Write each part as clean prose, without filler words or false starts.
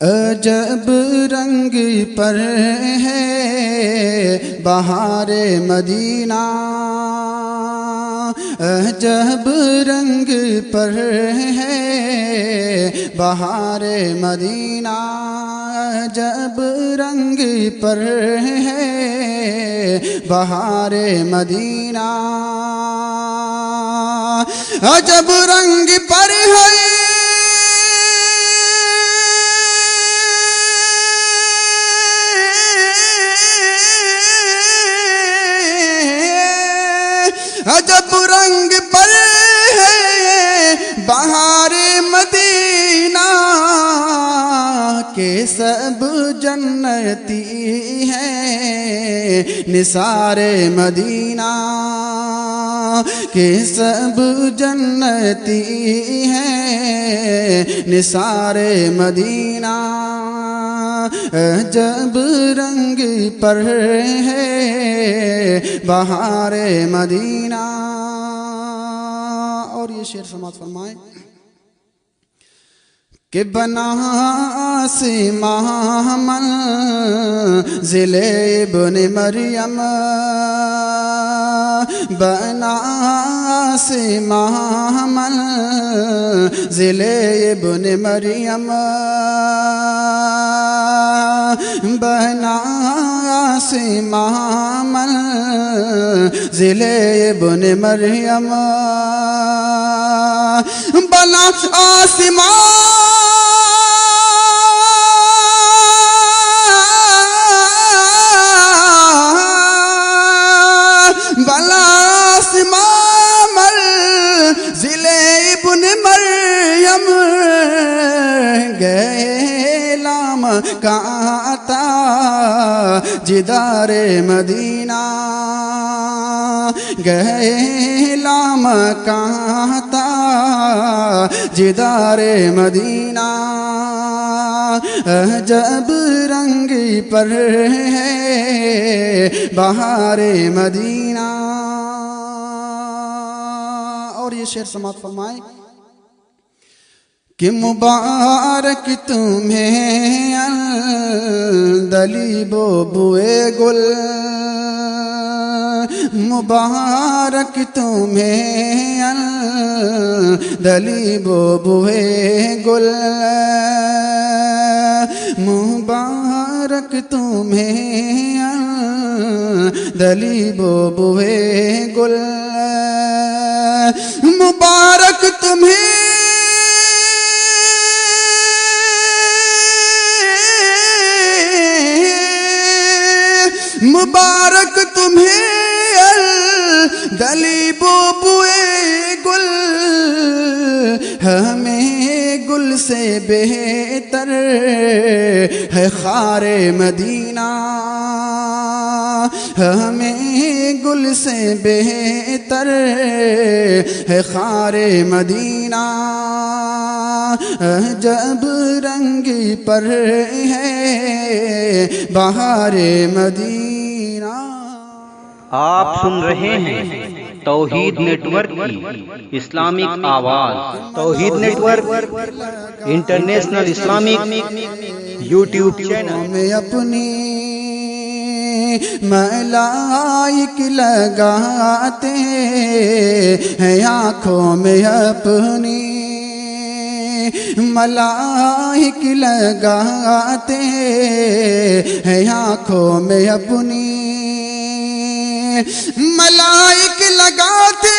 عجب رنگ پر ہے بہار مدینہ، عجب رنگ پر ہے بہار مدینہ، عجب رنگ پر ہے بہار مدینہ، عجب رنگ پر ہے عجب رنگ پر ہے بہار مدینہ، کہ سب جنتی ہیں نثار مدینہ، کہ سب جنتی ہیں نثار مدینہ، عجب رنگ پر ہے بہار مدینہ۔ اور یہ شعر سماعت فرمائیں کہ بنا آسماں منزل ابن مریم، بنا آسماں منزل ابن مریم، بنا آسماں منزل ابن مریم، بنا آسماں منزل ابن مریم، گئے لام کاتا جدار مدینہ، گئے لام کاتا جدار مدینہ، عجب رنگ پر ہے بہار مدینہ۔ اور یہ شعر سماعت فرمائیں کہ مبارک تمہیں اندلیب و بوئے گل، مبارک تمہیں اندلیب و بوئے گل، مبارک تمہیں اندلیب و بوئے گل، مبارک تمہیں مبارک تمہیں الدلیب و بوئے گل، ہمیں گل سے بہتر ہے خار مدینہ، ہمیں گل سے بہتر ہے خار مدینہ، عجب رنگ پر ہے بہار مدینہ۔ آپ سن رہے ہیں توحید نیٹ ورک کی اسلامک آواز، Tawheed network international Islamic YouTube channel میں اپنی ملائک لگاتے ہیں آنکھوں میں اپنی، ملائک لگاتے ہیں آنکھوں میں اپنی، ملائک لگاتے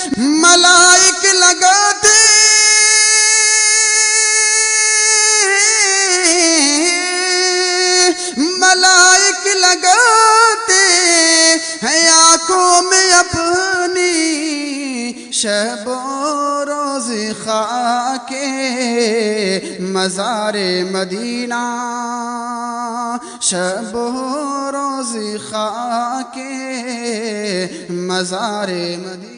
ملائک لگاتے ملائک لگاتے ہیں آنکھوں میں اپنی، شب و روز خاک مزار مدینہ، شب و روز خاک مزار مدینہ۔